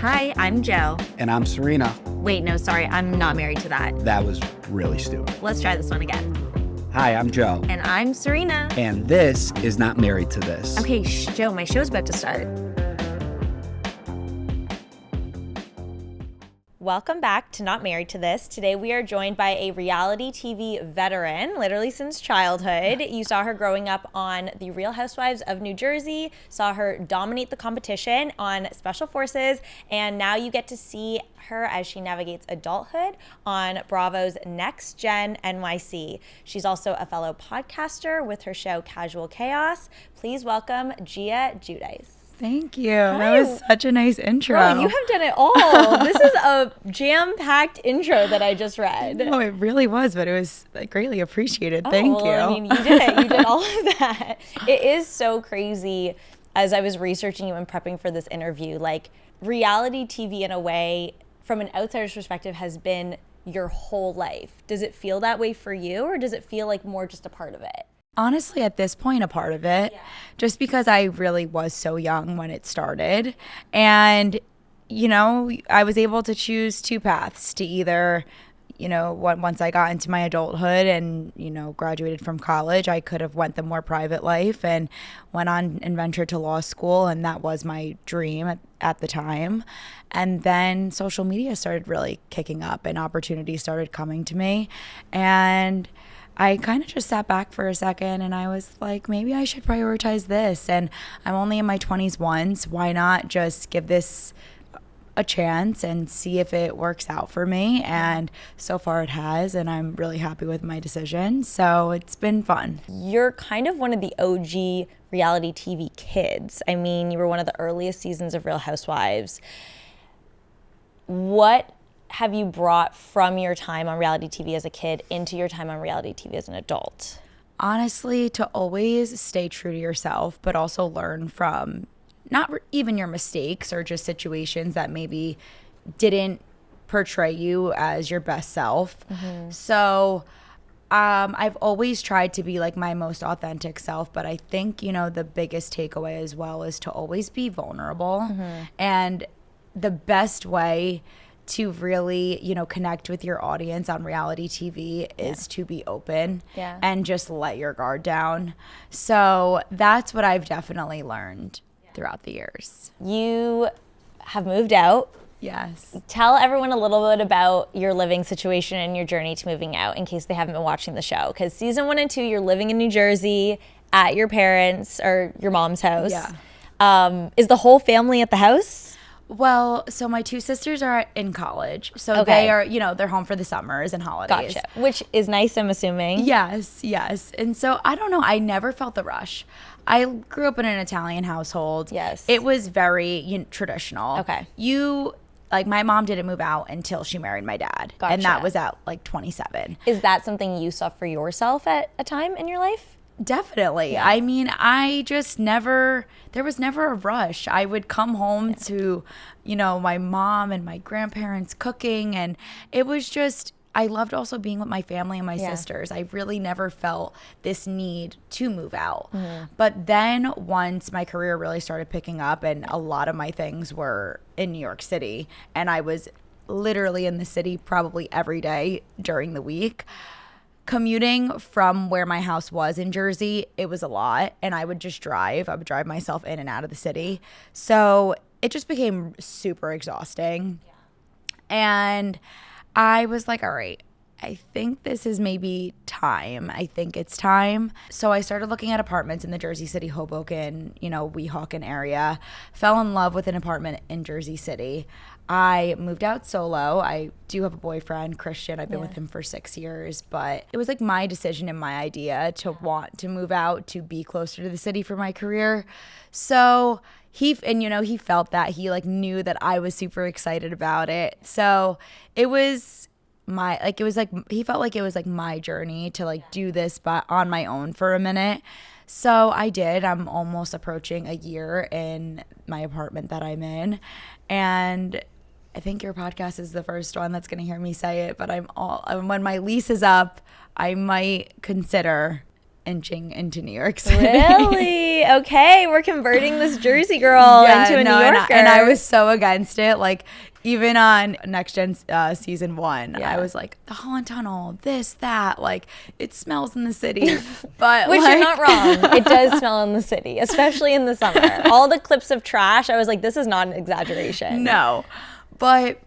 Hi, I'm Joe. And I'm Serena. Wait, no, sorry, I'm not married to that. That was really stupid. Let's try this one again. Hi, I'm Joe. And I'm Serena. And this is Not Married to This. Okay, Joe, my show's about to start. Welcome back to Not Married to This. Today we are joined by a reality TV veteran, literally since childhood. You saw her growing up on The Real Housewives of New Jersey, saw her dominate the competition on Special Forces, and now you get to see her as she navigates adulthood on Bravo's Next Gen NYC. She's also a fellow podcaster with her show Casual Chaos. Please welcome Gia Giudice. Thank you. Hi. That was such a nice intro. Girl, you have done it all. This is a jam-packed intro that I just read. Oh, it really was, but it was greatly appreciated. Thank you. I mean, you did it. You did all of that. It is so crazy. As I was researching you and prepping for this interview, like reality TV in a way, from an outsider's perspective, has been your whole life. Does it feel that way for you, or does it feel like more just a part of it? Honestly, at this point, a part of it, just because I really was so young when it started. And, you know, I was able to choose two paths to either, you know, once I got into my adulthood and, you know, graduated from college, I could have went the more private life and went on and ventured to law school. And that was my dream at the time. And then social media started really kicking up and opportunities started coming to me. And I kind of just sat back for a second and I was like, maybe I should prioritize this. And I'm only in my 20s once. Why not just give this a chance and see if it works out for me? And so far it has, and I'm really happy with my decision. So it's been fun. You're kind of one of the OG reality TV kids. I mean, you were one of the earliest seasons of Real Housewives. What have you brought from your time on reality TV as a kid into your time on reality TV as an adult? Honestly, to always stay true to yourself, but also learn from not even your mistakes or just situations that maybe didn't portray you as your best self. Mm-hmm. So I've always tried to be like my most authentic self, but I think, you know, the biggest takeaway as well is to always be vulnerable. Mm-hmm. And the best way to really, you know, connect with your audience on reality TV is to be open and just let your guard down. So that's what I've definitely learned throughout the years. You have moved out. Yes. Tell everyone a little bit about your living situation and your journey to moving out in case they haven't been watching the show. Because season 1 and 2, you're living in New Jersey at your parents' or your mom's house. Yeah. Is the whole family at the house? Well, so my two sisters are in college. So they are, you know, they're home for the summers and holidays. Gotcha. Which is nice, I'm assuming. Yes. And so I don't know. I never felt the rush. I grew up in an Italian household. Yes. It was very traditional. Okay. Like my mom didn't move out until she married my dad. Gotcha. And that was at like 27. Is that something you saw for yourself at a time in your life? Definitely. Yeah. I mean, there was never a rush. I would come home to, you know, my mom and my grandparents cooking, and it was just, I loved also being with my family and my sisters. I really never felt this need to move out. Mm-hmm. But then once my career really started picking up and a lot of my things were in New York City, and I was literally in the city probably every day during the week, commuting from where my house was in Jersey, it was a lot. And I would just drive. I would drive myself in and out of the city. So it just became super exhausting. Yeah. And I was like, all right, I think this is maybe time. I think it's time. So I started looking at apartments in the Jersey City, Hoboken, you know, Weehawken area. Fell in love with an apartment in Jersey City. I moved out solo. I do have a boyfriend, Christian. I've been with him for 6 years, but it was like my decision and my idea to want to move out, to be closer to the city for my career. So he felt that. He like knew that I was super excited about it. So it was he felt like it was like my journey to like do this but on my own for a minute. So I did. I'm almost approaching a year in my apartment that I'm in. And I think your podcast is the first one that's going to hear me say it, but when my lease is up, I might consider inching into New York City. Really? Okay, we're converting this Jersey girl into a New Yorker. And I was so against it. Like, even on Next Gen season 1, I was like, the Holland Tunnel, this, that. Like, it smells in the city. But Which like, you're not wrong. It does smell in the city, especially in the summer. All the clips of trash, I was like, this is not an exaggeration. No. But,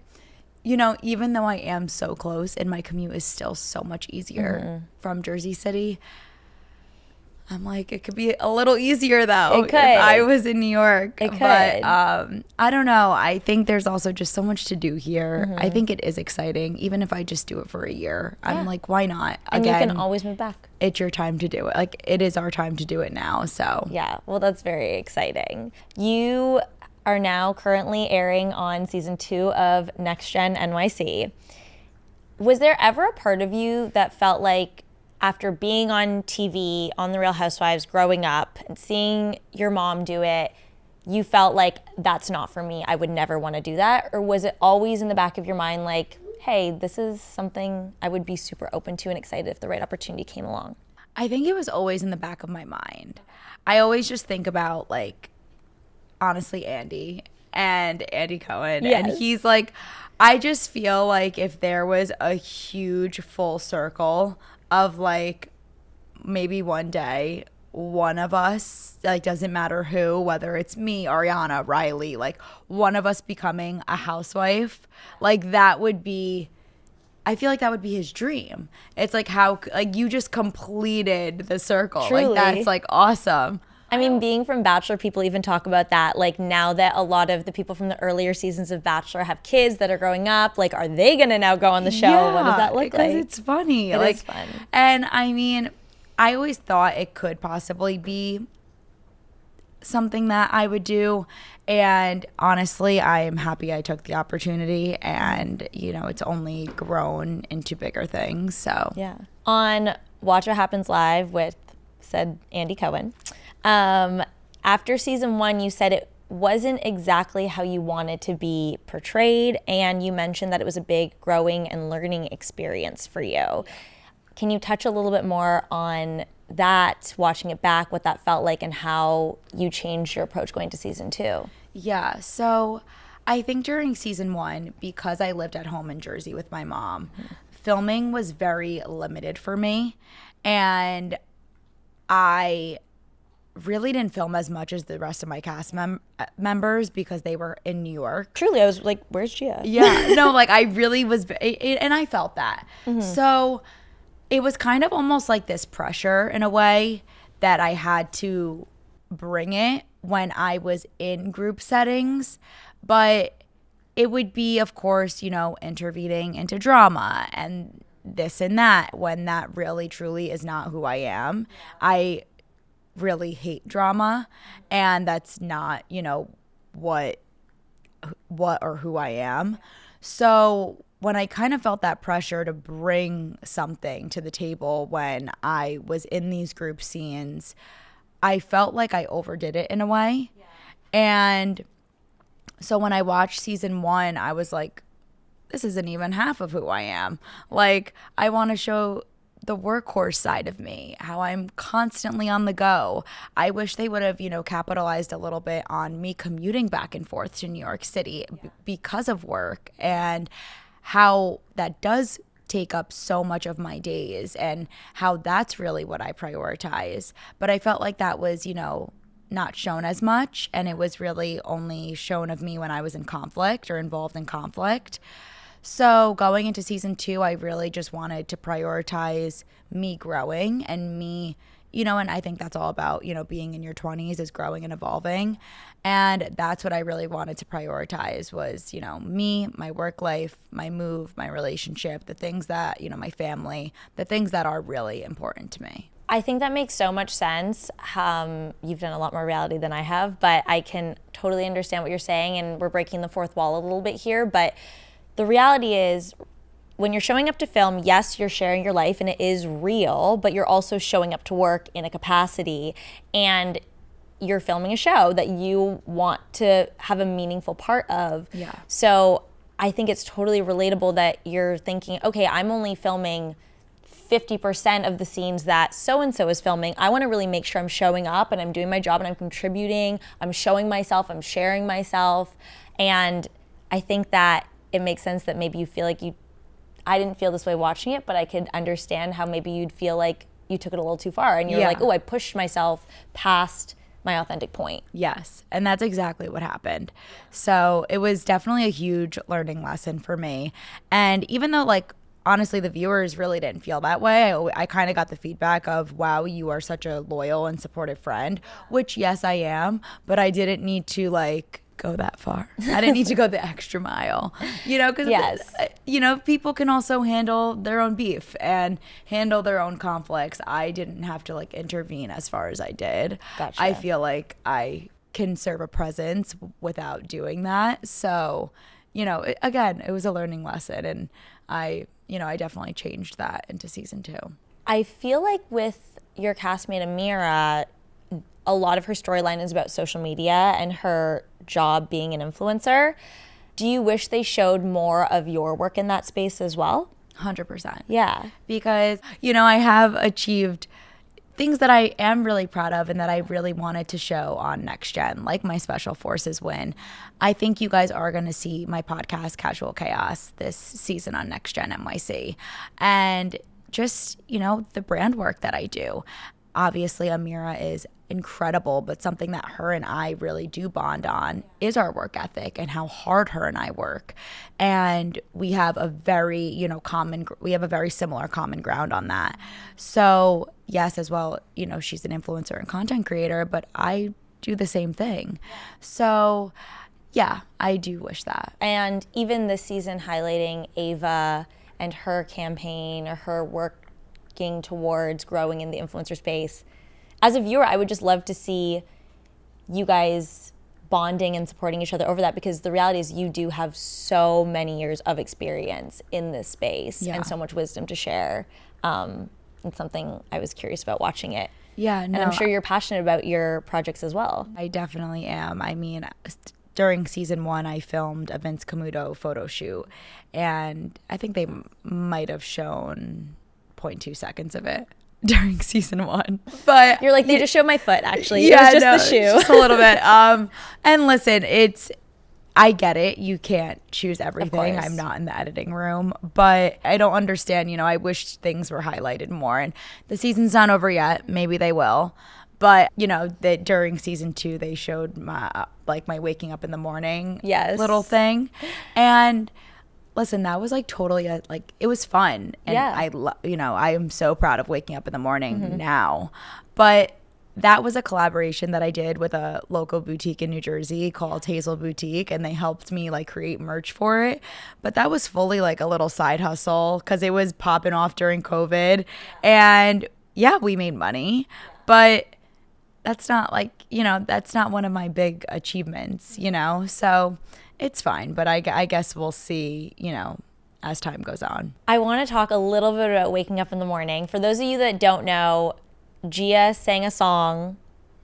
you know, even though I am so close and my commute is still so much easier from Jersey City, I'm like, it could be a little easier though It could. if I was in New York. It could. But I don't know. I think there's also just so much to do here. I think it is exciting, even if I just do it for a year. I'm like, why not? And Again, you can always move back. it's your time to do it. Like, it is our time to do it now. So Yeah, well, that's very exciting. You are now currently airing on season 2 of Next Gen NYC. Was there ever a part of you that felt like, after being on TV, on The Real Housewives, growing up, and seeing your mom do it, you felt like, that's not for me, I would never want to do that? Or was it always in the back of your mind like, hey, this is something I would be super open to and excited if the right opportunity came along? I think it was always in the back of my mind. I always just think about, like, honestly, Andy Cohen. Yes. And he's like, I just feel like if there was a huge full circle of, like, maybe one day one of us, like, doesn't matter who, whether it's me, Ariana, Riley, like, one of us becoming a housewife, like, that would be, I feel like that would be his dream. It's like, how, like, you just completed the circle. Truly. Like, that's, like, awesome. I mean, being from Bachelor, people even talk about that. Like, now that a lot of the people from the earlier seasons of Bachelor have kids that are growing up, like, are they going to now go on the show? What does that look like? Because it's funny. It like, is fun. And I mean, I always thought it could possibly be something that I would do. And honestly, I am happy I took the opportunity, and, you know, it's only grown into bigger things. So Yeah. On Watch What Happens Live with said Andy Cohen, after season 1, you said it wasn't exactly how you wanted to be portrayed, and you mentioned that it was a big growing and learning experience for you. Can you touch a little bit more on that, watching it back, what that felt like, and how you changed your approach going to season 2? Yeah, so I think during season 1, because I lived at home in Jersey with my mom, filming was very limited for me, and I really didn't film as much as the rest of my cast members because they were in New York. Truly, I was like, where's Gia? Yeah, no, like, I really was, and I felt that. So it was kind of almost like this pressure in a way that I had to bring it when I was in group settings. But it would be, of course, you know, intervening into drama and this and that, when that really truly is not who I am. I really hate drama, and that's not, you know, what or who I am. So when I kind of felt that pressure to bring something to the table when I was in these group scenes, I felt like I overdid it in a way. And so when I watched season 1, I was like, this isn't even half of who I am. Like, I want to show the workhorse side of me, how I'm constantly on the go. I wish they would have, you know, capitalized a little bit on me commuting back and forth to New York City because of work, and how that does take up so much of my days, and how that's really what I prioritize. But I felt like that was, you know, not shown as much, and it was really only shown of me when I was in conflict or involved in conflict. So going into season 2, I really just wanted to prioritize me growing and me, you know, and I think that's all about, you know, being in your 20s is growing and evolving. And that's what I really wanted to prioritize was, you know, me, my work life, my move, my relationship, the things that, you know, my family, the things that are really important to me. I think that makes so much sense. You've done a lot more reality than I have, but I can totally understand what you're saying, and we're breaking the fourth wall a little bit here. But the reality is, when you're showing up to film, yes, you're sharing your life and it is real, but you're also showing up to work in a capacity, and you're filming a show that you want to have a meaningful part of. Yeah. So I think it's totally relatable that you're thinking, okay, I'm only filming 50% of the scenes that so-and-so is filming. I want to really make sure I'm showing up and I'm doing my job and I'm contributing. I'm showing myself, I'm sharing myself. And I think that it makes sense that maybe you feel like I didn't feel this way watching it, but I could understand how maybe you'd feel like you took it a little too far and you're like, oh, I pushed myself past my authentic point. Yes, and that's exactly what happened. So it was definitely a huge learning lesson for me. And even though, like, honestly, the viewers really didn't feel that way, I kind of got the feedback of, wow, you are such a loyal and supportive friend, which, yes, I am, but I didn't need to, like, go that far. I didn't need to go the extra mile, you know, because, you know, people can also handle their own beef and handle their own conflicts. I didn't have to, like, intervene as far as I did. Gotcha. I feel like I can serve a presence without doing that. So, you know, again, it was a learning lesson, and I definitely changed that into season 2. I feel like with your castmate Amira, a lot of her storyline is about social media and her job being an influencer. Do you wish they showed more of your work in that space as well? 100%. Yeah. Because, you know, I have achieved things that I am really proud of and that I really wanted to show on Next Gen, like my Special Forces win. I think you guys are going to see my podcast, Casual Chaos, this season on Next Gen NYC. And just, you know, the brand work that I do. Obviously, Amira is incredible, but something that her and I really do bond on is our work ethic and how hard her and I work. And we have a very, you know, we have a very similar common ground on that. So yes, as well, you know, she's an influencer and content creator, but I do the same thing. So yeah, I do wish that. And even this season highlighting Ava and her campaign or her working towards growing in the influencer space. As a viewer, I would just love to see you guys bonding and supporting each other over that, because the reality is you do have so many years of experience in this space and so much wisdom to share. It's something I was curious about watching it. Yeah, no. And I'm sure you're passionate about your projects as well. I definitely am. I mean, during season 1, I filmed a Vince Camuto photo shoot, and I think they might have shown 0.2 seconds of it during season 1, but you're like, they just showed my foot, actually. Yeah, it was just the shoe. Just a little bit. And listen, I get it, you can't choose everything. I'm not in the editing room, but I don't understand, you know, I wish things were highlighted more. And the season's not over yet, maybe they will, but you know that during season 2 they showed my waking up in the morning little thing. And listen, that was like totally it was fun. And I am so proud of waking up in the morning now. But that was a collaboration that I did with a local boutique in New Jersey called Hazel Boutique, and they helped me like create merch for it. But that was fully like a little side hustle because it was popping off during COVID. And yeah, we made money, but that's not that's not one of my big achievements, you know? So it's fine, but I guess we'll see, you know, as time goes on. I want to talk a little bit about waking up in the morning. For those of you that don't know, Gia sang a song,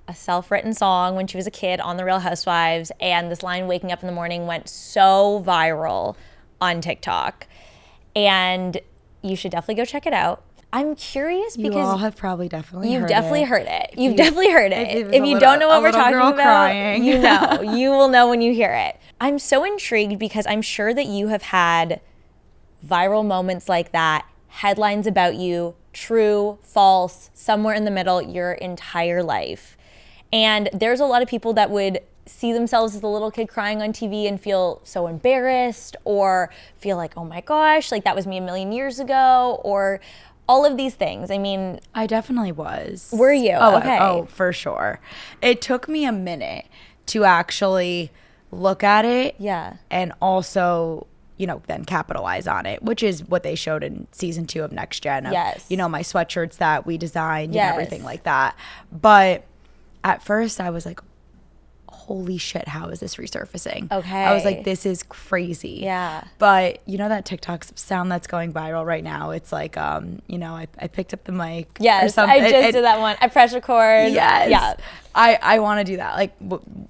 a self-written song when she was a kid on The Real Housewives, and this line, waking up in the morning, went so viral on TikTok. And you should definitely go check it out. I'm curious because you all have probably definitely you've heard definitely it. heard it. You've definitely heard it. If you little, don't know what we're talking about, crying. you know. You will know when you hear it. I'm so intrigued because I'm sure that you have had viral moments like that, headlines about you, true, false, somewhere in the middle your entire life. And there's a lot of people that would see themselves as the little kid crying on TV and feel so embarrassed or feel like, oh my gosh, like that was me a million years ago, or all of these things. I mean, I definitely was. Were you? Okay. Oh, for sure. It took me a minute to actually look at it. Yeah. And also, you know, then capitalize on it, which is what they showed in season 2 of Next Gen. Of, you know, my sweatshirts that we designed and everything like that. But at first I was like, holy shit, how is this resurfacing? Okay. I was like, this is crazy. Yeah. But you know that TikTok sound that's going viral right now? It's like, you know, I picked up the mic. Yes, or something. I just did that one. I press record. Yes. Yeah. I want to do that. Like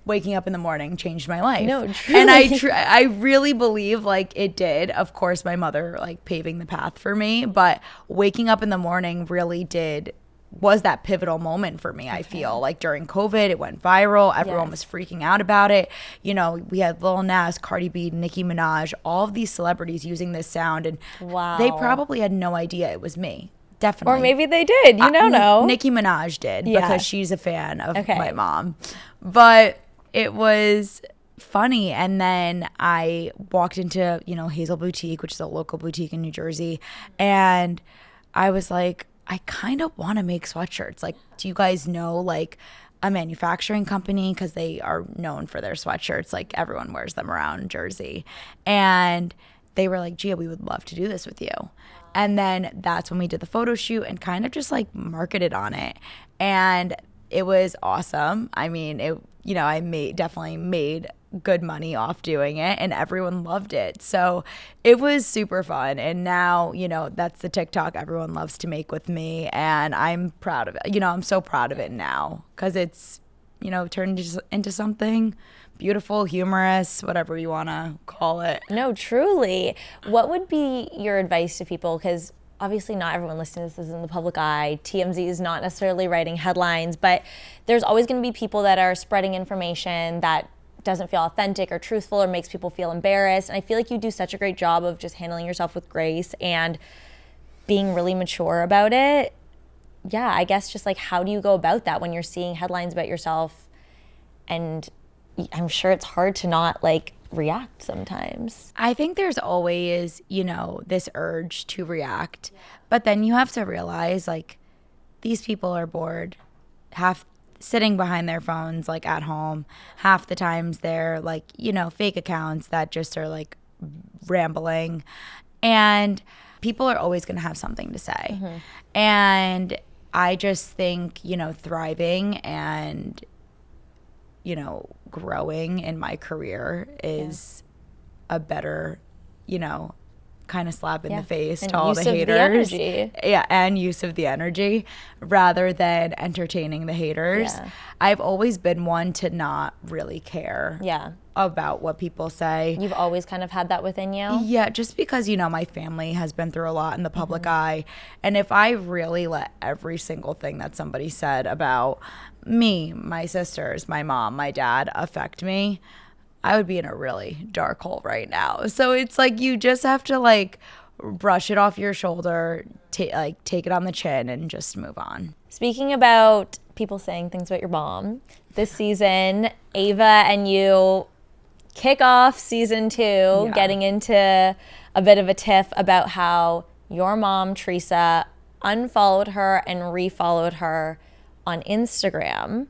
waking up in the morning changed my life. No, truly. And I really believe like it did. Of course, my mother like paving the path for me, but waking up in the morning really was that pivotal moment for me. I feel like during COVID, it went viral. Everyone was freaking out about it. You know, we had Lil Nas, Cardi B, Nicki Minaj, all of these celebrities using this sound, and they probably had no idea it was me. Definitely. Or maybe they did. You don't know. Nicki Minaj did because she's a fan of my mom. But it was funny. And then I walked into, you know, Hazel Boutique, which is a local boutique in New Jersey. And I was like, I kind of want to make sweatshirts. Like, do you guys know like a manufacturing company? Because they are known for their sweatshirts. Like everyone wears them around Jersey. And they were like, Gia, we would love to do this with you. And then that's when we did the photo shoot and kind of just like marketed on it. And it was awesome. I mean, I definitely made good money off doing it and everyone loved it. So it was super fun. And now, you know, that's the TikTok everyone loves to make with me. And I'm proud of it. You know, I'm so proud of it now because it's, you know, turned into something beautiful, humorous, whatever you want to call it. No, truly. What would be your advice to people? Because obviously not everyone listening to this is in the public eye. TMZ is not necessarily writing headlines, but there's always going to be people that are spreading information that doesn't feel authentic or truthful or makes people feel embarrassed. And I feel like you do such a great job of just handling yourself with grace and being really mature about it. Yeah, I guess just like how do you go about that when you're seeing headlines about yourself? And I'm sure it's hard to not like react sometimes. I think there's always, you know, this urge to react, but then you have to realize like these people are bored, half sitting behind their phones like at home. Half the times they're like, you know, fake accounts that just are like rambling, and people are always going to have something to say. And I just think, you know, thriving and, you know, growing in my career is a better, you know, kind of slap in the face and to all the haters. And use of the energy rather than entertaining the haters. I've always been one to not really care about what people say. You've always kind of had that within you? Yeah, just because, you know, my family has been through a lot in the public eye. And if I really let every single thing that somebody said about me, my sisters, my mom, my dad affect me, I would be in a really dark hole right now. So it's like you just have to like brush it off your shoulder, take it on the chin and just move on. Speaking about people saying things about your mom, this season, Ava and you kick off season 2, getting into a bit of a tiff about how your mom, Teresa, unfollowed her and refollowed her on Instagram.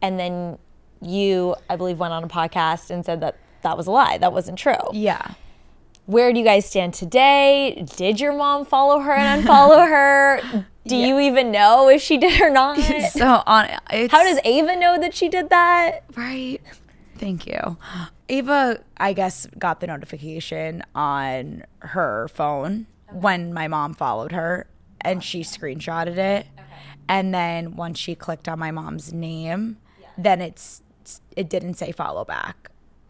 And then you, I believe, went on a podcast and said that that was a lie. That wasn't true. Yeah. Where do you guys stand today? Did your mom follow her and unfollow her? Do you even know if she did or not? How does Ava know that she did that? Right. Thank you. Ava, I guess, got the notification on her phone when my mom followed her, and she screenshotted it. And then once she clicked on my mom's name, then it didn't say follow back.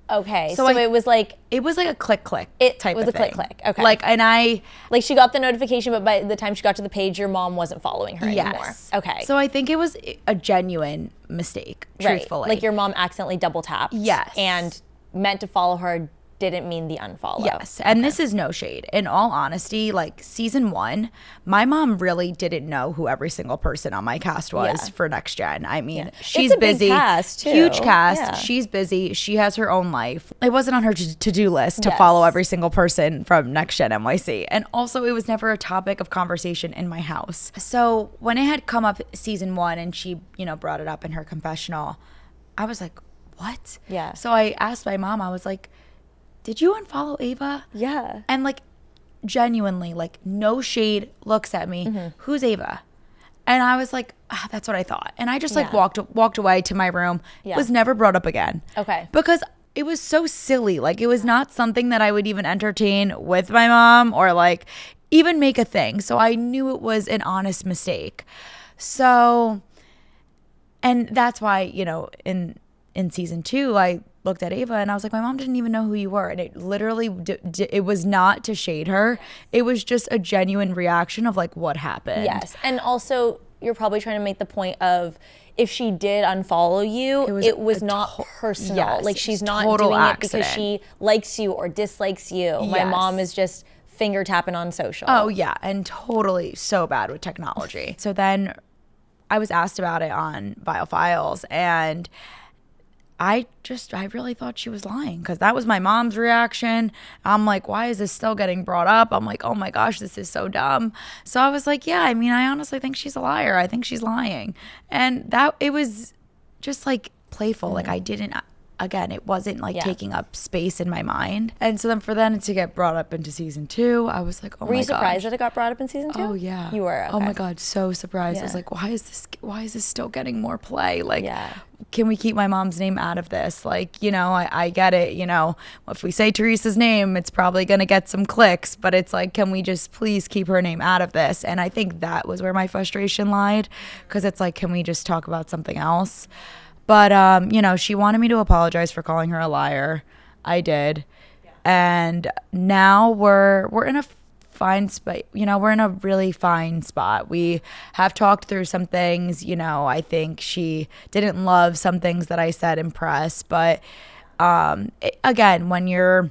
Okay, so it was like a click type of thing. It was a click. Okay. Like she got the notification, but by the time she got to the page, your mom wasn't following her anymore. Okay. So I think it was a genuine mistake, truthfully. Like your mom accidentally double tapped. Yes. And meant to follow her, didn't mean the unfollow. Yes. And this is no shade. In all honesty, like season 1, my mom really didn't know who every single person on my cast was for Next Gen. I mean, she's busy. Big cast too. Huge cast. She's busy. She has her own life. It wasn't on her to-do list to follow every single person from Next Gen NYC. And also it was never a topic of conversation in my house. So when it had come up season 1 and she, you know, brought it up in her confessional, I was like, what? Yeah. So I asked my mom, I was like, did you unfollow Ava? Yeah. And like genuinely, like no shade, looks at me, who's Ava? And I was like, that's what I thought. And I just like Yeah. walked away to my room. Yeah. Was never brought up again. Okay. Because it was so silly. Like, it was not something that I would even entertain with my mom or like even make a thing. So I knew it was an honest mistake. So, and that's why, you know, in season 2, I looked at Ava and I was like, my mom didn't even know who you were. And it literally, it was not to shade her. It was just a genuine reaction of like what happened. Yes. And also, you're probably trying to make the point of if she did unfollow you, it was not personal. yes, Like, she's it's not total doing accident. it because she likes you or dislikes you. My Yes. mom is just finger tapping on social. Oh, yeah. And totally so bad with technology. So then I was asked about it on Vile Files, and I really thought she was lying because that was my mom's reaction. I'm like, why is this still getting brought up? I'm like, oh my gosh, this is so dumb. So I was like, yeah, I mean, I honestly think she's a liar. I think she's lying. And that it was just like playful. Like I didn't, again, it wasn't like taking up space in my mind. And so then for them to get brought up into season 2, I was like, oh my god. Were you surprised that it got brought up in season 2? Oh yeah. You were? Okay. Oh my god, so surprised. I was Yeah. like, why is this still getting more play? Like, Yeah. can we keep my mom's name out of this? Like, you know, I get it, you know, if we say Teresa's name, it's probably going to get some clicks, but it's like, can we just please keep her name out of this? And I think that was where my frustration lied, because it's like, can we just talk about something else? But, you know, she wanted me to apologize for calling her a liar. I did. And now we're in a fine spot. You know, we're in a really fine spot. We have talked through some things. You know, I think she didn't love some things that I said in press. But again, when you're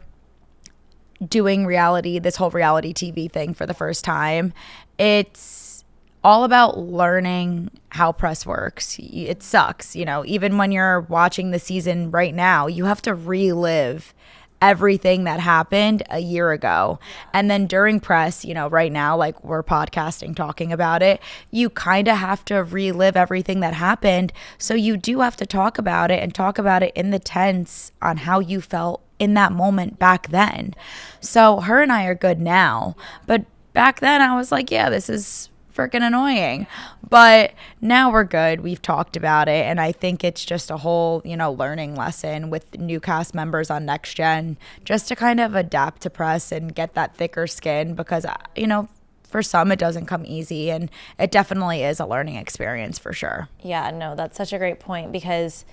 doing this whole reality TV thing for the first time, it's all about learning how press works. It sucks, you know, even when you're watching the season right now, you have to relive everything that happened a year ago. And then during press, you know, right now, like we're podcasting, talking about it, you kind of have to relive everything that happened. So you do have to talk about it and talk about it in the tense on how you felt in that moment back then. So her and I are good now. But back then I was like, yeah, this is freaking annoying. But now we're good. We've talked about it. And I think it's just a whole, you know, learning lesson with new cast members on Next Gen, just to kind of adapt to press and get that thicker skin, because, you know, for some it doesn't come easy, and it definitely is a learning experience for sure. Yeah, no, that's such a great point, because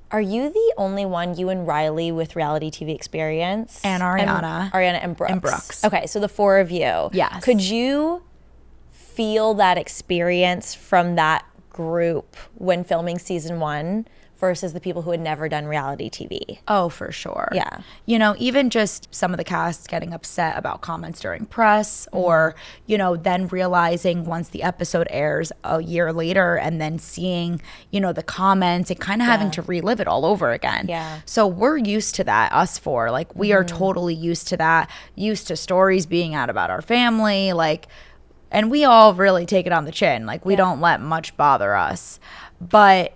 are you the only one, you and Riley, with reality TV experience? And Ariana. Ariana and Brooks. And Brooks. Okay, so the 4 of you. Yes. Could you feel that experience from that group when filming season 1 versus the people who had never done reality TV? Oh, for sure. Yeah. You know, even just some of the cast getting upset about comments during press, or, you know, then realizing once the episode airs a year later and then seeing, you know, the comments and kind of having to relive it all over again. Yeah. So we're used to that, us 4. Like, we are totally used to that, used to stories being out about our family, like, and we all really take it on the chin. Like, we don't let much bother us. But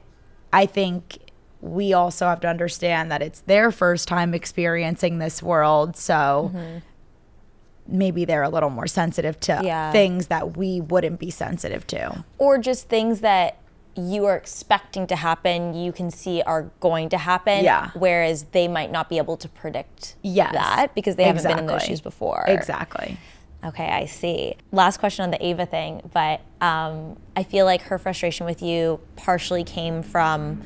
I think we also have to understand that it's their first time experiencing this world. So maybe they're a little more sensitive to things that we wouldn't be sensitive to. Or just things that you are expecting to happen, you can see are going to happen. Yeah. Whereas they might not be able to predict Yes. that because they haven't been in those Exactly. shoes before. Exactly. Okay, I see. Last question on the Ava thing, but I feel like her frustration with you partially came from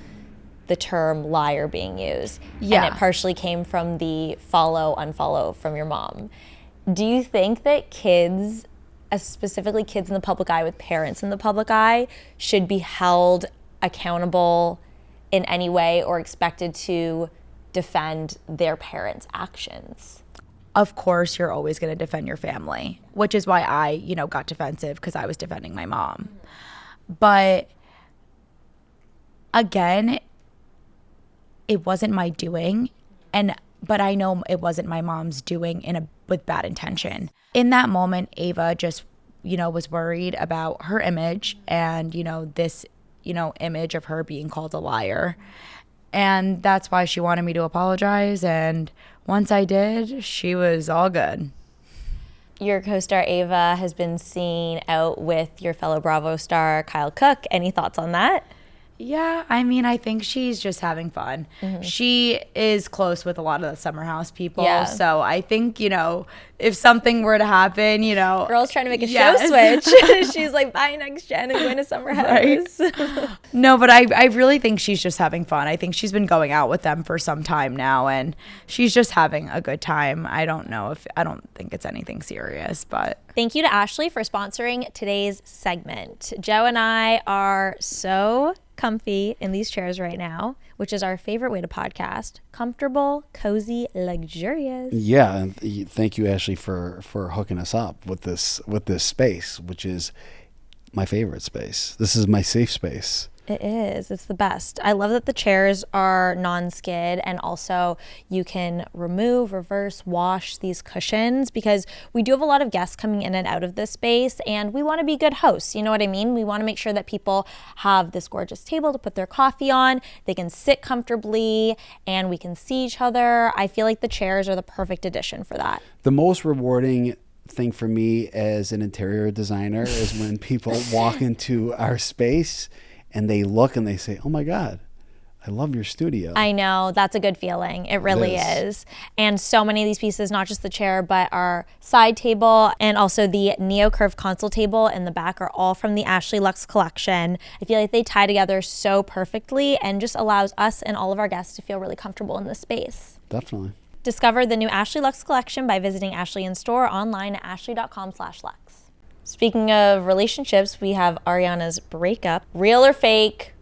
the term liar being used. Yeah. And it partially came from the follow, unfollow from your mom. Do you think that kids, specifically kids in the public eye with parents in the public eye, should be held accountable in any way or expected to defend their parents' actions? Of course, you're always going to defend your family, which is why I, you know, got defensive, because I was defending my mom. But again, it wasn't my doing, but I know it wasn't my mom's doing with bad intention. In that moment, Ava just, you know, was worried about her image and, you know, this, you know, image of her being called a liar. And that's why she wanted me to apologize. And once I did, she was all good. Your co-star Ava has been seen out with your fellow Bravo star Kyle Cook. Any thoughts on that? Yeah, I mean, I think she's just having fun. She is close with a lot of the Summer House people. Yeah. So I think, if something were to happen, Girl's trying to make a Yes. show switch. She's like, bye, next gen, and going to Summer House. Right. No, but I really think she's just having fun. I think she's been going out with them for some time now, and she's just having a good time. I don't think it's anything serious, but. Thank you to Ashley for sponsoring today's segment. Joe and I are so comfy in these chairs right now, which is our favorite way to podcast. Comfortable, cozy, luxurious. Yeah, and thank you, Ashley, for hooking us up with this space, which is my favorite space. This is my safe space. It is. It's the best. I love that the chairs are non-skid, and also you can remove, reverse, wash these cushions, because we do have a lot of guests coming in and out of this space, and we want to be good hosts. You know what I mean? We want to make sure that people have this gorgeous table to put their coffee on, they can sit comfortably, and we can see each other. I feel like the chairs are the perfect addition for that. The most rewarding thing for me as an interior designer is when people walk into our space and they look and they say, "Oh my God, I love your studio." I know, that's a good feeling. It really is. And so many of these pieces, not just the chair, but our side table and also the Neo Curve console table in the back, are all from the Ashley Luxe collection. I feel like they tie together so perfectly and just allows us and all of our guests to feel really comfortable in this space. Definitely. Discover the new Ashley Luxe collection by visiting Ashley in store online at ashley.com/Luxe. Speaking of relationships, we have Ariana's breakup. Real or fake?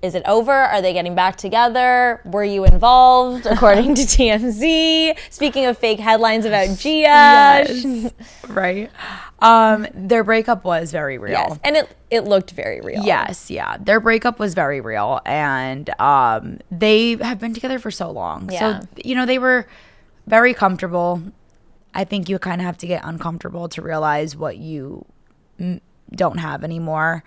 Is it over? Are they getting back together? Were you involved, according to TMZ? Speaking of fake headlines about Gia. Yes. Right. Their breakup was very real. Yes, and it looked very real. Yes, yeah. Their breakup was very real, and they have been together for so long. Yeah. So, they were very comfortable. I think you kind of have to get uncomfortable to realize what you don't have anymore.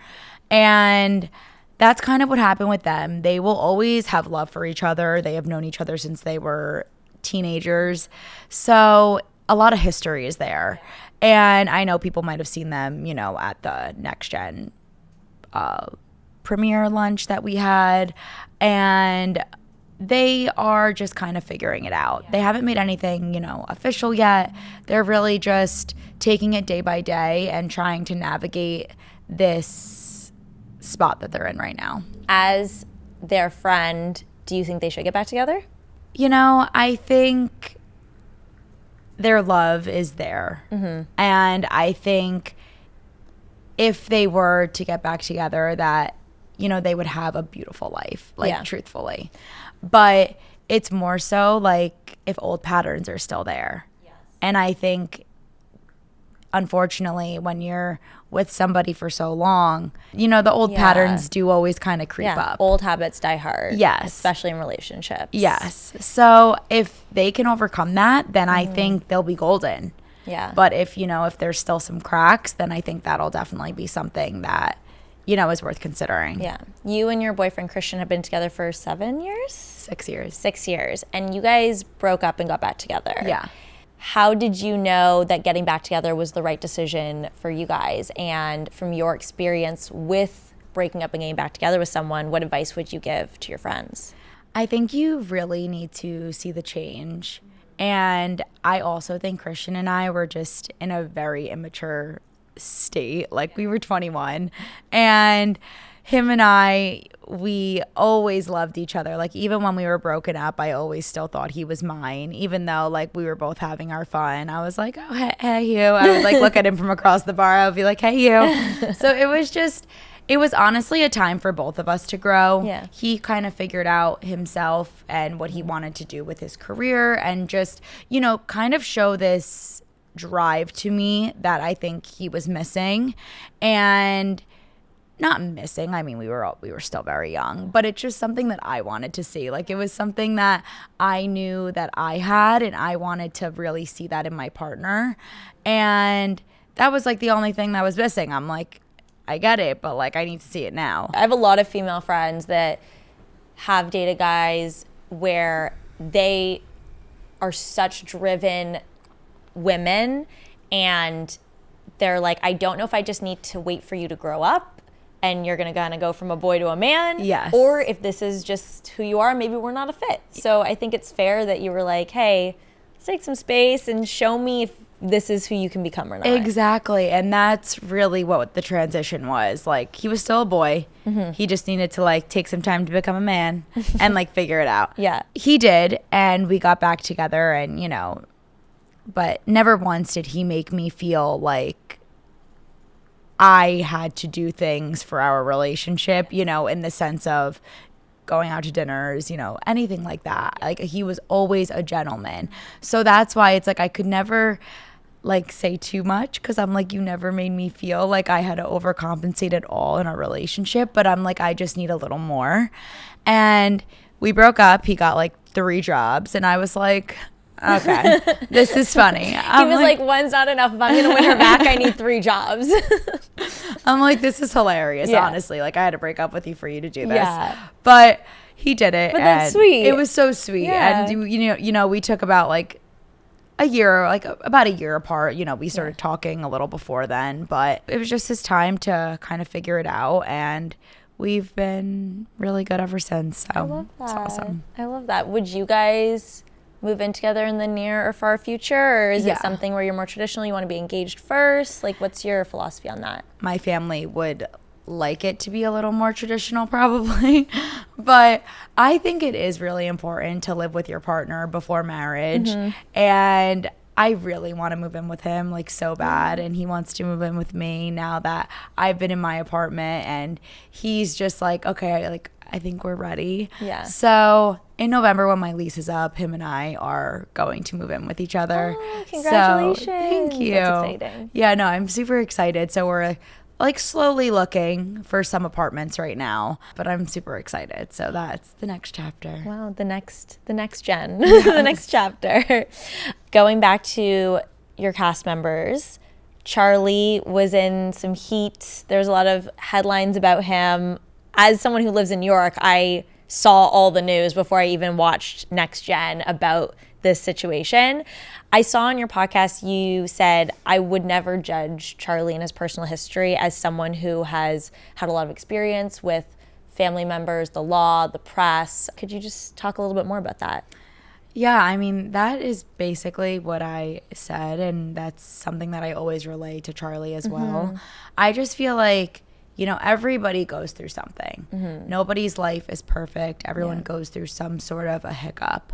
And that's kind of what happened with them. They will always have love for each other. They have known each other since they were teenagers. So a lot of history is there. And I know people might have seen them, at the Next Gen premiere lunch that we had. And they are just kind of figuring it out. They haven't made anything, official yet. They're really just taking it day by day and trying to navigate this spot that they're in right now. As their friend, do you think they should get back together? I think their love is there. Mm-hmm. And I think if they were to get back together, that, they would have a beautiful life, truthfully. But it's more so like if old patterns are still there. Yes. And I think, unfortunately, when you're with somebody for so long, the old patterns do always kind of creep up. Old habits die hard. Yes. Especially in relationships. Yes. So if they can overcome that, then I think they'll be golden. Yeah. But if there's still some cracks, then I think that'll definitely be something that, is worth considering. Yeah. You and your boyfriend Christian have been together for 7 years? 6 years. 6 years. And you guys broke up and got back together. Yeah. How did you know that getting back together was the right decision for you guys? And from your experience with breaking up and getting back together with someone, what advice would you give to your friends? I think you really need to see the change. And I also think Christian and I were just in a very immature state. Like, we were 21, and him and I, we always loved each other. Like, even when we were broken up, I always still thought he was mine, even though we were both having our fun. I was like, "Oh, hey you." I would look at him from across the bar. I would be like, "Hey you." So it was honestly a time for both of us to grow. Yeah. He kind of figured out himself and what he wanted to do with his career, and just, kind of show this drive to me that I think he was missing. And not missing, I mean, we were still very young, but it's just something that I wanted to see. It was something that I knew that I had, and I wanted to really see that in my partner. And that was the only thing that was missing. I'm like, I get it, but I need to see it now. I have a lot of female friends that have dated guys where they are such driven women, and they're like, I don't know if I just need to wait for you to grow up and you're going to kind of go from a boy to a man. Yes. Or if this is just who you are, maybe we're not a fit. So I think it's fair that you were like, hey, let's take some space and show me if this is who you can become or not. Exactly. And that's really what the transition was. Like, he was still a boy. He just needed to like take some time to become a man and like figure it out. Yeah. He did. And we got back together and, you know, but never once did he make me feel like I had to do things for our relationship, you know, in the sense of going out to dinners, you know, anything like that. Like, he was always a gentleman. So that's why it's like I could never like say too much, because I'm like, you never made me feel like I had to overcompensate at all in our relationship. But I'm like, I just need a little more. And we broke up. He got like 3 jobs. And I was like, okay, this is funny. He was like, one's not enough. If I'm going to win her back, I need 3 jobs. I'm like, this is hilarious, Yeah. honestly. Like, I had to break up with you for you to do this. Yeah. But he did it. But that's and sweet. It was so sweet. Yeah. And, you know, we took about like a year, like about a year apart. You know, we started talking a little before then. But it was just his time to kind of figure it out. And we've been really good ever since. So I love that. It's awesome. I love that. Would you guys move in together in the near or far future, or is Yeah. it something where you're more traditional, you want to be engaged first? Like, what's your philosophy on that? My family would like it to be a little more traditional probably, but I think it is really important to live with your partner before marriage. And I really want to move in with him like so bad, and he wants to move in with me now that I've been in my apartment, and he's just like, okay, like I think we're ready. Yeah. So in November, when my lease is up, him and I are going to move in with each other. Oh, So, congratulations. thank you. That's exciting. Yeah, no, I'm super excited. So we're like slowly looking for some apartments right now, but I'm super excited. So that's the next chapter. Wow, the next gen, the next chapter. Going back to your cast members, Charlie was in some heat. There's a lot of headlines about him. As someone who lives in New York, I saw all the news before I even watched Next Gen about this situation. I saw on your podcast you said, I would never judge Charlie and his personal history as someone who has had a lot of experience with family members, the law, the press. Could you just talk a little bit more about that? Yeah, I mean, that is basically what I said, and that's something that I always relay to Charlie as well. I just feel like, you know, everybody goes through something. Nobody's life is perfect. Everyone goes through some sort of a hiccup.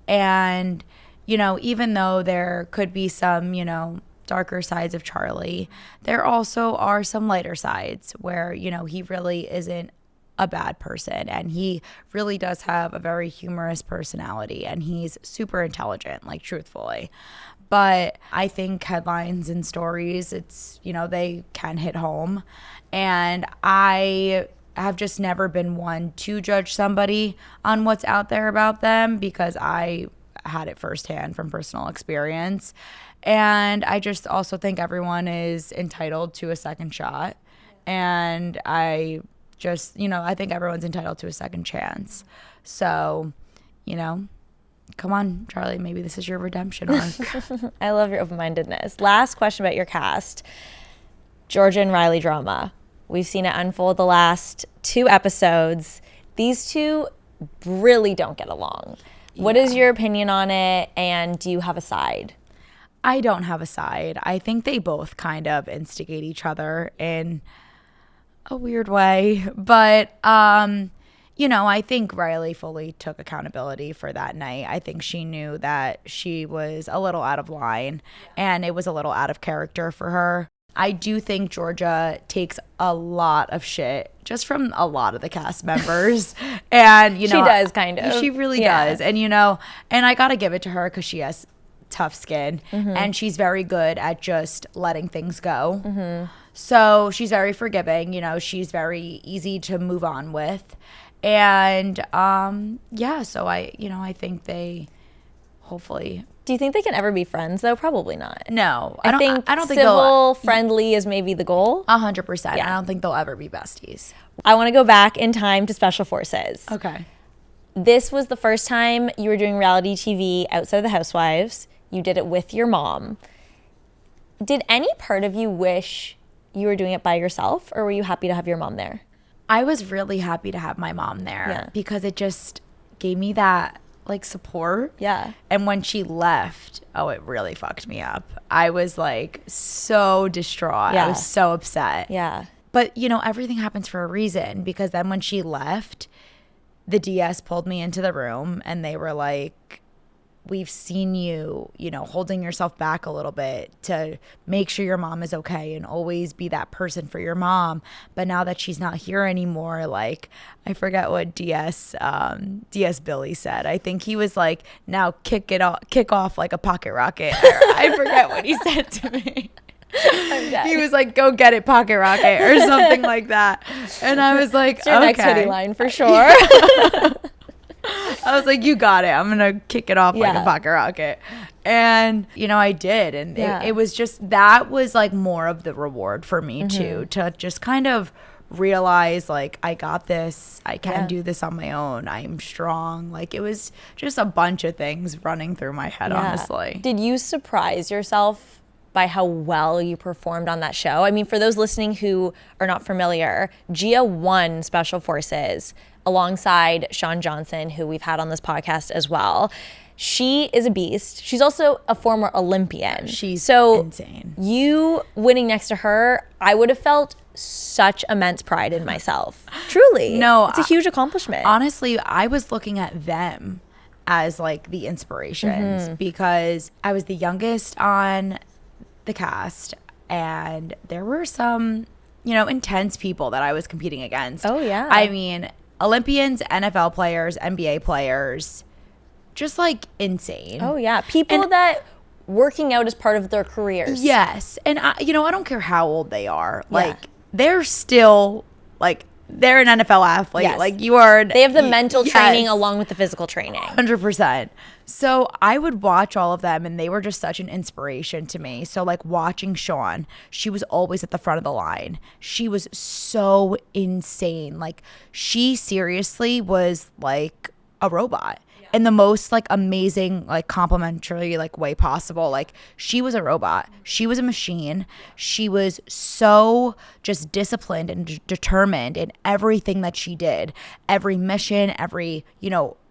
And, you know, even though there could be some, you know, darker sides of Charlie, there also are some lighter sides where, you know, he really isn't a bad person, and he really does have a very humorous personality, and he's super intelligent, like truthfully. But I think headlines and stories, it's, you know, they can hit home. And I have just never been one to judge somebody on what's out there about them, because I had it firsthand from personal experience. And I just also think everyone is entitled to a second shot. And I just, you know, I think everyone's entitled to a second chance. So, you know, come on, Charlie, maybe this is your redemption arc. I love your open-mindedness. Last question about your cast. Georgia and Riley drama. We've seen it unfold the last 2 episodes. These two really don't get along. What is your opinion on it, and do you have a side? I don't have a side. I think they both kind of instigate each other in a weird way. But, you know, I think Riley fully took accountability for that night. I think she knew that she was a little out of line, and it was a little out of character for her. I do think Georgia takes a lot of shit just from a lot of the cast members. And, you know, she does kind of. She really does. And, you know, and I got to give it to her because she has tough skin, and she's very good at just letting things go. So she's very forgiving, you know, she's very easy to move on with. And yeah, so I think they hopefully. Do you think they can ever be friends though? Probably not. No, I don't think they'll. civil friendly is maybe the goal. 100%. Yeah. I don't think they'll ever be besties. I want to go back in time to Special Forces. Okay. This was the first time you were doing reality TV outside of the Housewives. You did it with your mom. Did any part of you wish you were doing it by yourself, or were you happy to have your mom there? I was really happy to have my mom there because it just gave me that like support. Yeah. And when she left, it really fucked me up. I was like so distraught. Yeah. I was so upset. Yeah. But, everything happens for a reason, because then when she left, the DS pulled me into the room and they were like, we've seen you, holding yourself back a little bit to make sure your mom is okay and always be that person for your mom. But now that she's not here anymore, like, I forget what DS Billy said. I think he was like, now kick off like a pocket rocket. I forget what he said to me. He was like, go get it, pocket rocket, or something like that. And I was like, it's your next hoodie line for sure. I was like, you got it. I'm going to kick it off like a pocket rocket. And, I did. And it was just, that was like more of the reward for me too, to just kind of realize like, I got this. I can do this on my own. I'm strong. Like, it was just a bunch of things running through my head, honestly. Did you surprise yourself by how well you performed on that show? I mean, for those listening who are not familiar, Gia won Special Forces alongside Sean Johnson, who we've had on this podcast as well. She is a beast. She's also a former Olympian. She's so insane. You winning next to her, I would have felt such immense pride in myself. Truly. No, it's a huge accomplishment. Honestly, I was looking at them as like the inspirations because I was the youngest on the cast, and there were some, intense people that I was competing against. Oh, yeah. I mean, Olympians, NFL players, NBA players, just like insane. Oh, yeah. People that working out is part of their careers. Yes. And, I don't care how old they are. Like, they're still, like, they're an NFL athlete. Yes. Like, you are. They have the mental training along with the physical training. 100%. So I would watch all of them, and they were just such an inspiration to me. So like watching Sean, she was always at the front of the line. She was so insane. Like, she seriously was like a robot. In the most like amazing, like complimentary like way possible. Like, she was a robot. She was a machine. She was so just disciplined and determined in everything that she did. Every mission, every,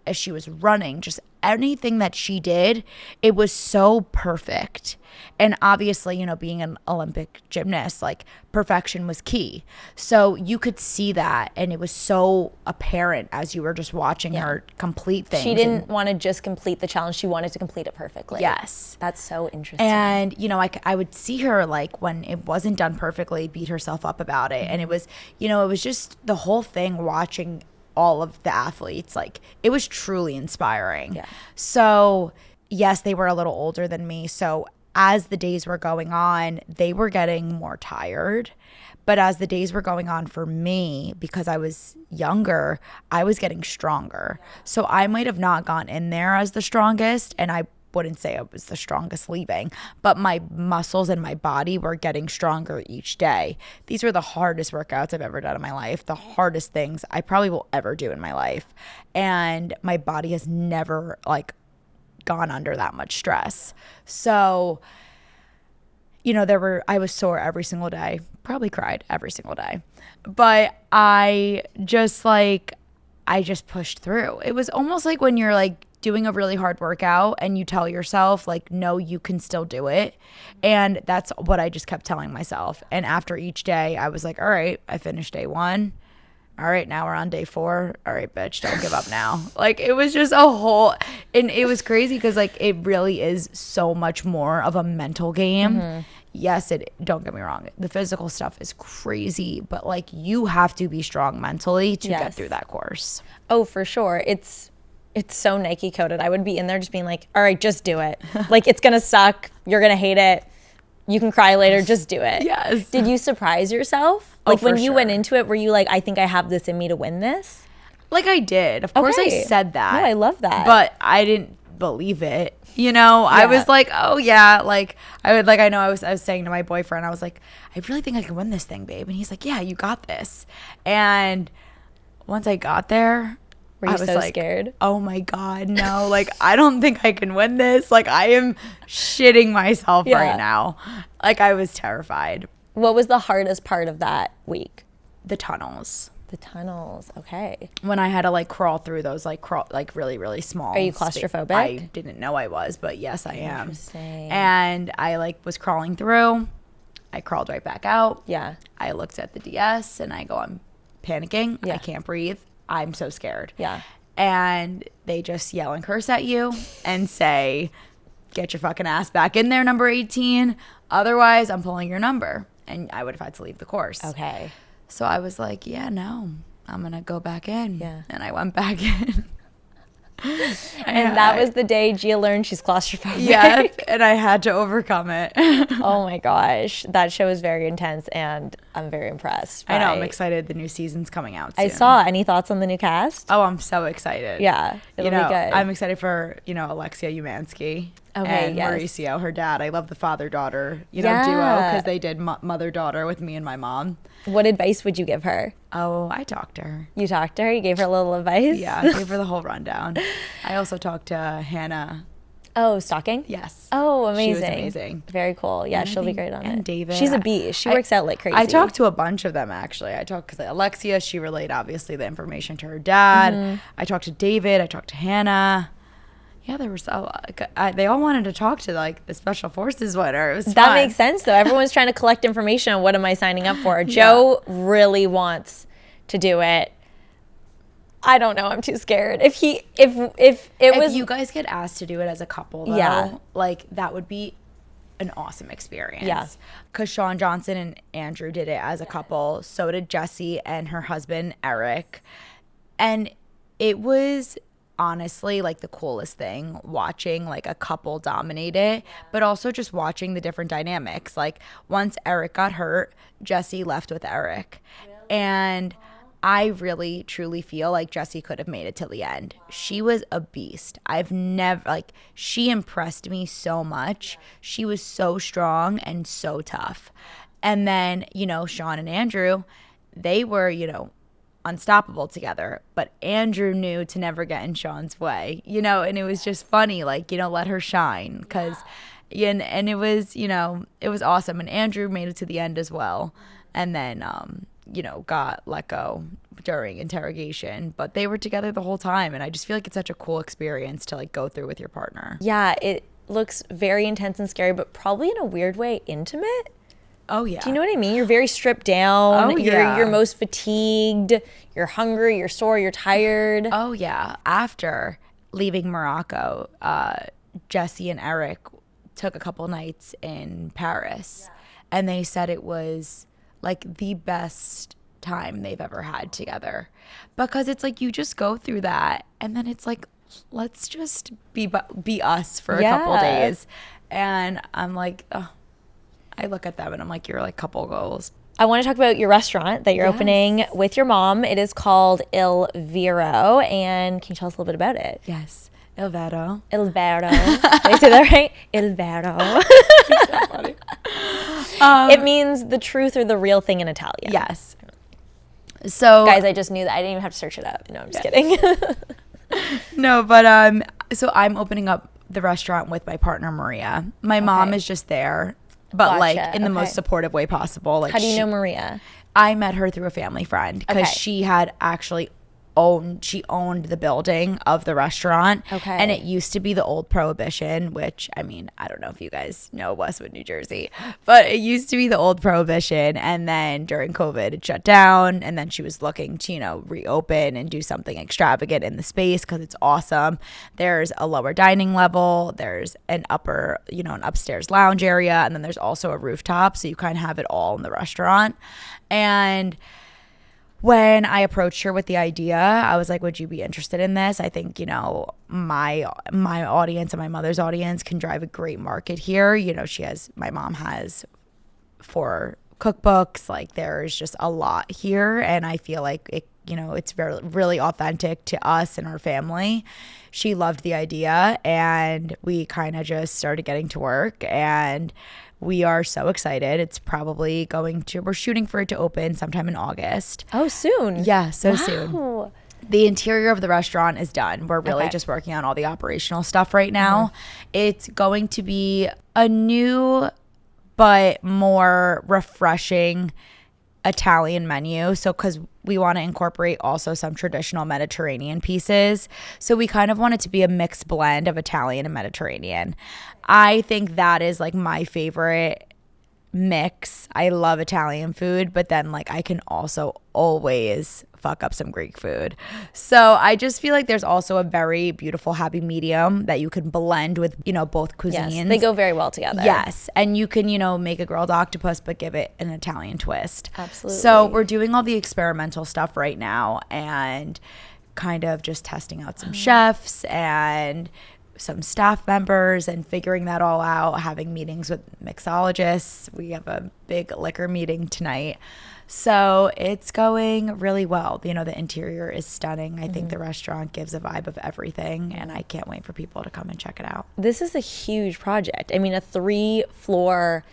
as she was running, just anything that she did, it was so perfect. And obviously, being an Olympic gymnast, like, perfection was key. So you could see that, and it was so apparent as you were just watching her complete things. She didn't want to just complete the challenge. She wanted to complete it perfectly. Yes. That's so interesting. And, I would see her, like, when it wasn't done perfectly, beat herself up about it. And it was, it was just the whole thing, watching all of the athletes, like, it was truly inspiring. Yeah. So, yes, they were a little older than me. So as the days were going on, they were getting more tired. But as the days were going on for me, because I was younger, I was getting stronger. So I might have not gone in there as the strongest, and I wouldn't say I was the strongest leaving, but my muscles and my body were getting stronger each day. These were the hardest workouts I've ever done in my life, the hardest things I probably will ever do in my life. And my body has never like gone under that much stress. So, I was sore every single day, probably cried every single day, but I just pushed through. It was almost like when you're like doing a really hard workout and you tell yourself like, no, you can still do it. And that's what I just kept telling myself. And after each day I was like, all right, I finished day 1. All right, now we're on day 4. All right, bitch, don't give up now. Like, it was just and it was crazy because like it really is so much more of a mental game. Yes, don't get me wrong, the physical stuff is crazy, but like you have to be strong mentally to get through that course. Oh, for sure. It's so Nike coded. I would be in there just being like, all right, just do it. Like, it's gonna suck. You're gonna hate it. You can cry later, just do it. Yes. Did you surprise yourself? Like, when you sure. went into it, were you like, I think I have this in me to win this? Like, I did. Of course I said that. No, I love that. But I didn't believe it. I was like, oh yeah. Like, I was saying to my boyfriend, I was like, I really think I can win this thing, babe. And he's like, yeah, you got this. And once I got there, Were you I was so like, scared? oh my God, no. Like, I don't think I can win this. Like, I am shitting myself Yeah. right now. Like, I was terrified. What was the hardest part of that week? The tunnels. The tunnels. Okay. When I had to like crawl through those like really, really small. Are you claustrophobic? I didn't know I was, but yes, I am. Interesting. And I like was crawling through. I crawled right back out. Yeah. I looked at the DS and I go, I'm panicking. Yeah. I can't breathe. I'm so scared. Yeah. And they just yell and curse at you and say, get your fucking ass back in there, number 18. Otherwise, I'm pulling your number. And I would have had to leave the course. Okay. So I was like, yeah, no, I'm going to go back in. Yeah. And I went back in. And that was the day Gia learned she's claustrophobic. Yeah, and I had to overcome it. Oh my gosh. That show is very intense and I'm very impressed. I know, I'm by- excited. The new season's coming out soon. I saw. Any thoughts on the new cast? Oh, I'm so excited. Yeah. It'll be good. I'm excited for, Alexia Umansky. Okay, And yes. Mauricio, her dad. I love the father-daughter, duo, Yeah. because they did mother-daughter with me and my mom. What advice would you give her? Oh, I talked to her. You talked to her? You gave her a little advice? Yeah, I gave her the whole rundown. I also talked to Hannah. Oh, stalking? Yes. Oh, amazing. She was amazing. Very cool. Yeah, And I she'll be think- great on and it. David. She's a beast. She works out like crazy. I talked to a bunch of them, actually. I talked because Alexia, she relayed, obviously, the information to her dad. Mm-hmm. I talked to David. I talked to Hannah. Yeah, there was they all wanted to talk to like the special forces winner. It was That fun. makes sense, though. Everyone's trying to collect information on what am I signing up for. Joe really wants to do it. I don't know. I'm too scared. If You guys get asked to do it as a couple, though, Yeah. like that would be an awesome experience. Yeah. Because Sean Johnson and Andrew did it as a couple. So did Jessie and her husband Eric, and it was honestly like the coolest thing watching like a couple dominate it, but also just watching the different dynamics. Like once Eric got hurt, Jessie left with Eric. And I really truly feel like Jessie could have made it till the end. She was a beast. I've never she impressed me so much. She was so strong and so tough. And then, Sean and Andrew, they were, unstoppable together, but Andrew knew to never get in Sean's way, and it was just funny, let her shine, because and it was it was awesome. And Andrew made it to the end as well, and then got let go during interrogation, but they were together the whole time, and I just feel like it's such a cool experience to go through with your partner. Yeah, it looks very intense and scary, but probably in a weird way intimate. Oh yeah. Do you know what I mean? You're very stripped down. Oh, yeah. You're most fatigued. You're hungry. You're sore. You're tired. Oh yeah. After leaving Morocco, Jessie and Eric took a couple nights in Paris, and they said it was like the best time they've ever had together, because it's like you just go through that, and then it's like, let's just be us for a couple days. And I'm like, oh, I look at them and I'm like, you're like couple goals. I want to talk about your restaurant that you're opening with your mom. It is called Il Vero. And can you tell us a little bit about it? Yes. Il Vero. Il Vero. Did I say that right? Il Vero. So funny. It means the truth or the real thing in Italian. Yes. So Guys, I just knew that. I didn't even have to search it up. No, I'm just kidding. no, but so I'm opening up the restaurant with my partner Maria. My mom is just there, but Gotcha. in the most supportive way possible. How do you know Maria? I met her through a family friend, because she had actually owned the building of the restaurant. Okay. And it used to be the old Prohibition, which, I mean, I don't know if you guys know Westwood, New Jersey, but it used to be the old Prohibition. And then during COVID, it shut down. And then she was looking to, reopen and do something extravagant in the space, because it's awesome. There's a lower dining level. There's an an upstairs lounge area. And then there's also a rooftop. So you kind of have it all in the restaurant. And when I approached her with the idea, I was like, would you be interested in this? I think, my audience and my mother's audience can drive a great market here. My mom has 4 cookbooks. Like, there's just a lot here. And I feel like it's very, really authentic to us and our family. She loved the idea, and we kind of just started getting to work, and we are so excited. It's probably we're shooting for it to open sometime in August. Oh, soon. Yeah, so soon. The interior of the restaurant is done. We're really just working on all the operational stuff right now. It's going to be a new but more refreshing Italian menu. So because we want to incorporate also some traditional Mediterranean pieces. So we kind of want it to be a mixed blend of Italian and Mediterranean. I think that is like my favorite mix. I love Italian food, but then like I can also always fuck up some Greek food. So I just feel like there's also a very beautiful happy medium that you can blend with, you know, both cuisines. Yes, they go very well together. Yes. And you can, you know, make a grilled octopus but give it an Italian twist. Absolutely. So we're doing all the experimental stuff right now and kind of just testing out some chefs and some staff members and figuring that all out, having meetings with mixologists. We have a big liquor meeting tonight. So it's going really well. You know, the interior is stunning. I think the restaurant gives a vibe of everything, and I can't wait for people to come and check it out. This is a huge project. I mean, a 3-floor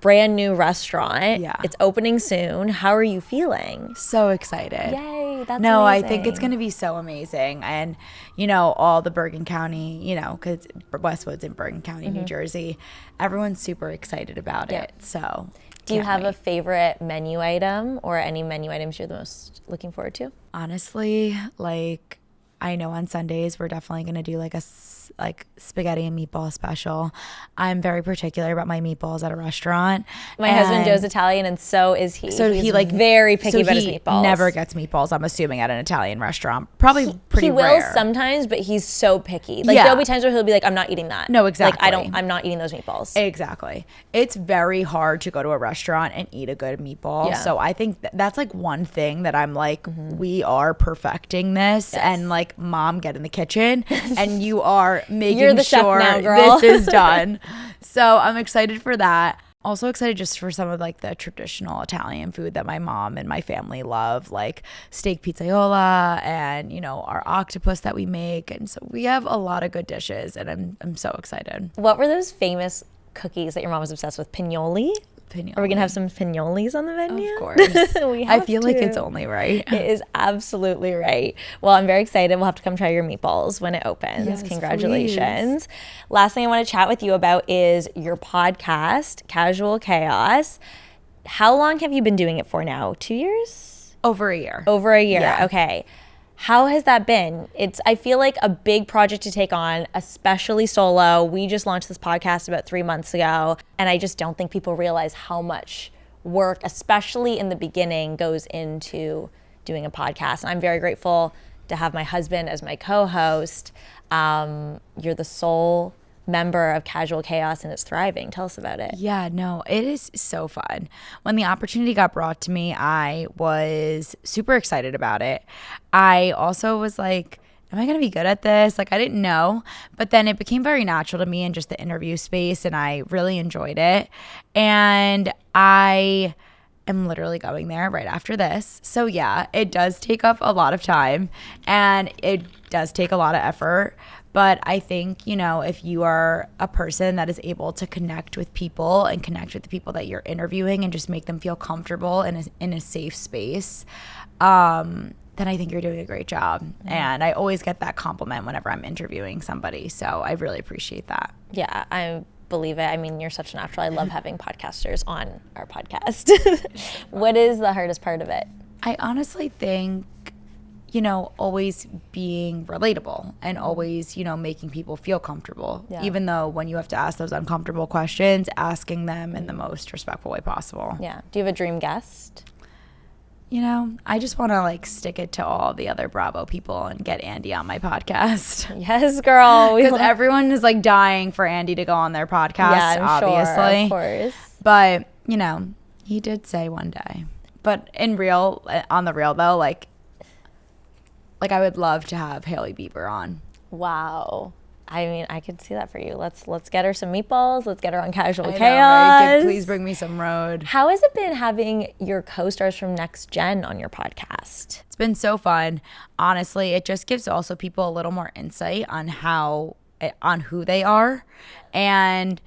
brand new restaurant. Yeah. It's opening soon. How are you feeling? So excited. Yay, that's No, amazing. I think it's going to be so amazing. And, you know, all the Bergen County, you know, because Westwood's in Bergen County, New Jersey, everyone's super excited about it. So Do you can't have wait. a favorite menu item or any menu items you're the most looking forward to? Honestly, like, I know on Sundays we're definitely going to do like a spaghetti and meatball special. I'm very particular about my meatballs at a restaurant. My husband Joe's Italian, and so is he. So He's he like very picky so about his he meatballs. never gets meatballs, I'm assuming, at an Italian restaurant. Probably pretty He will rare. sometimes, but he's so picky. Like Yeah. there'll be times where he'll be like, "I'm not eating that." No, exactly. Like I'm not eating those meatballs. Exactly. It's very hard to go to a restaurant and eat a good meatball. Yeah. So I think that's like one thing that I'm like, we are perfecting this. And like, Mom, get in the kitchen and you are making You're the chef sure now, girl. this is done. So I'm excited for that. Also excited just for some of like the traditional Italian food that my mom and my family love, like steak pizzaiola and, you know, our octopus that we make. And so we have a lot of good dishes, and I'm so excited. What were those famous cookies that your mom was obsessed with? Pignoli? Are we gonna have some pignolis on the menu? Of course. We I have feel like to. it's only right. It is absolutely right. Well, I'm very excited. We'll have to come try your meatballs when it opens. Yes, Congratulations. Last thing I want to chat with you about is your podcast, Casual Chaos. How long have you been doing it for now? 2 years? Over a year. Over a year. Yeah. Okay. How has that been? I feel like a big project to take on, especially solo. We just launched this podcast about 3 months ago, and I just don't think people realize how much work, especially in the beginning, goes into doing a podcast. And I'm very grateful to have my husband as my co-host. You're the sole member of Casual Chaos, and it's thriving. Tell us about it. Yeah, no, it is so fun. When the opportunity got brought to me, I was super excited about it. I also was like, am I going to be good at this? Like, I didn't know. But then it became very natural to me in just the interview space, and I really enjoyed it. And I am literally going there right after this. So yeah, it does take up a lot of time, and it does take a lot of effort. But I think, you know, if you are a person that is able to connect with people and connect with the people that you're interviewing and just make them feel comfortable in a safe space, then I think you're doing a great job. And I always get that compliment whenever I'm interviewing somebody. So I really appreciate that. Yeah, I believe it. I mean, you're such a natural. I love having podcasters on our podcast. What is the hardest part of it? I honestly think, you know, always being relatable and always, you know, making people feel comfortable. Yeah. Even though when you have to ask those uncomfortable questions, asking them in the most respectful way possible. Yeah. Do you have a dream guest? You know, I just want to like stick it to all the other Bravo people and get Andy on my podcast. Yes, girl. Because everyone is like dying for Andy to go on their podcast, yeah, I'm obviously. sure, of course. But, you know, he did say one day. But on the real though, like I would love to have Hailey Bieber on. Wow. I mean, I could see that for you. Let's get her some meatballs. Let's get her on Casual I know, Chaos. right? Please bring me some road. How has it been having your co-stars from Next Gen on your podcast? It's been so fun. Honestly, it just gives also people a little more insight on who they are. And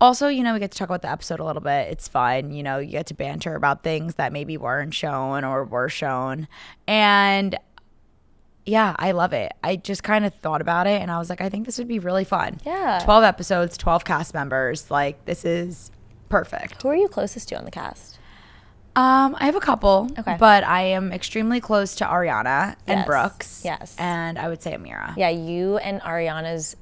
also, you know, we get to talk about the episode a little bit. It's fun. You know, you get to banter about things that maybe weren't shown or were shown. And Yeah, I love it. I just kind of thought about it and I was like, I think this would be really fun. Yeah. 12 episodes, 12 cast members. Like, this is perfect. Who are you closest to on the cast? I have a couple, Okay. but I am extremely close to Ariana and Yes. Brooks. Yes. And I would say Amira. Yeah, you and Ariana's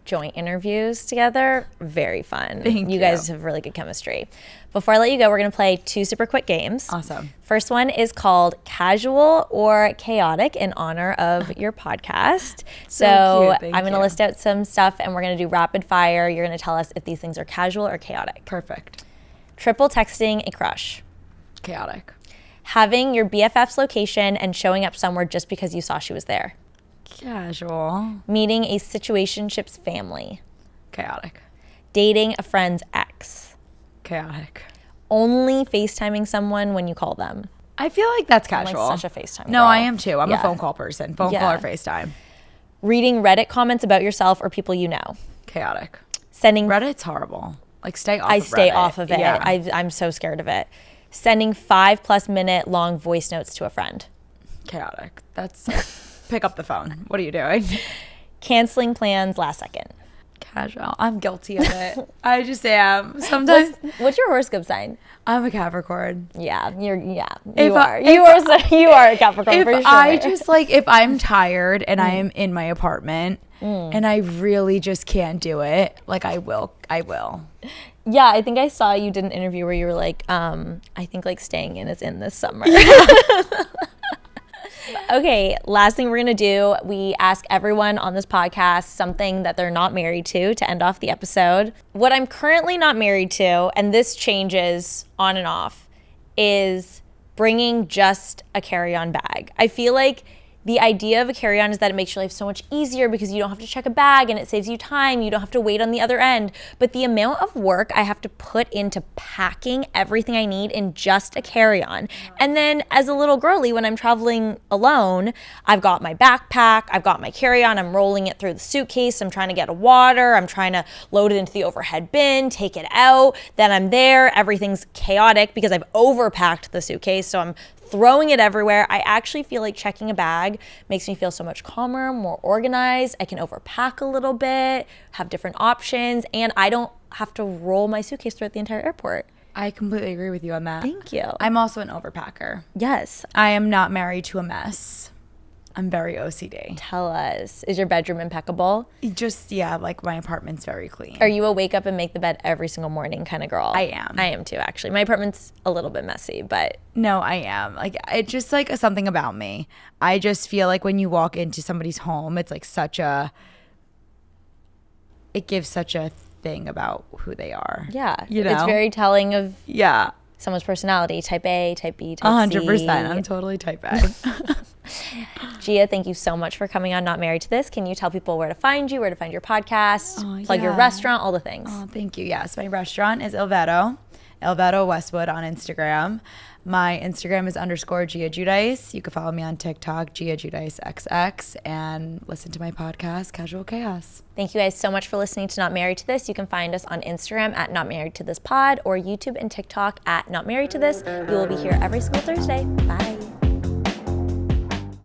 joint interviews together, very fun. Thank you. Guys have really good chemistry. Before I let you go, we're going to play 2 super quick games. Awesome. First one is called Casual or Chaotic in honor of your podcast. So cute. Thank I'm going to you. list out some stuff and we're going to do rapid fire. You're going to tell us if these things are casual or chaotic. Perfect. Triple texting a crush. Chaotic. Having your BFF's location and showing up somewhere just because you saw she was there. Casual. Meeting a situationship's family. Chaotic. Dating a friend's ex. Chaotic. Only FaceTiming someone when you call them. I feel like that's I'm casual. like such a FaceTime No, girl. I am too. I'm Yeah. a phone call person. Phone Yeah. call or FaceTime. Reading Reddit comments about yourself or people you know. Chaotic. Sending Reddit's horrible. Like, stay off I of stay Reddit. off of it. Yeah. I'm so scared of it. Sending 5+ minute long voice notes to a friend. Chaotic. That's pick up the phone. What are you doing? Canceling plans last second. Casual. I'm guilty of it. I just am. Sometimes What's your horoscope sign? I'm a Capricorn. Yeah, you If are. I- You are a Capricorn for If sure. I just like, if I'm tired and I am in my apartment and I really just can't do it, like I will. Yeah, I think I saw you did an interview where you were like, I think like staying in is in this summer. Okay, last thing we're gonna do, we ask everyone on this podcast something that they're not married to end off the episode. What I'm currently not married to, and this changes on and off, is bringing just a carry-on bag. I feel like the idea of a carry-on is that it makes your life so much easier because you don't have to check a bag and it saves you time. You don't have to wait on the other end. But the amount of work I have to put into packing everything I need in just a carry-on. And then as a little girly, when I'm traveling alone, I've got my backpack, I've got my carry-on, I'm rolling it through the suitcase, I'm trying to get a water, I'm trying to load it into the overhead bin, take it out. Then I'm there, everything's chaotic because I've overpacked the suitcase. So I'm throwing it everywhere. I actually feel like checking a bag makes me feel so much calmer, more organized. I can overpack a little bit, have different options, and I don't have to roll my suitcase throughout the entire airport. I completely agree with you on that. Thank you. I'm also an overpacker. Yes. I am not married to a mess. I'm very OCD. Tell us, is your bedroom impeccable? Just, yeah, like my apartment's very clean. Are you a wake up and make the bed every single morning kind of girl? I am. I am too, actually. My apartment's a little bit messy, but No, I am. Like, it's just like something about me. I just feel like when you walk into somebody's home, it's like it gives such a thing about who they are. yeah. You know? It's very telling of Yeah. someone's personality, type A, type B, type C. 100%. I'm totally type A. Gia, thank you so much for coming on Not Married to This. Can you tell people where to find you, where to find your podcast, plug your yeah. restaurant, all the things? Oh, thank you. Yes, my restaurant is El Veto Westwood on Instagram. My Instagram is _Gia Giudice. You can follow me on TikTok, Gia Giudice XX, and listen to my podcast, Casual Chaos. Thank you guys so much for listening to Not Married to This. You can find us on Instagram at Not Married to This Pod or YouTube and TikTok at Not Married to This. We will be here every single Thursday. Bye.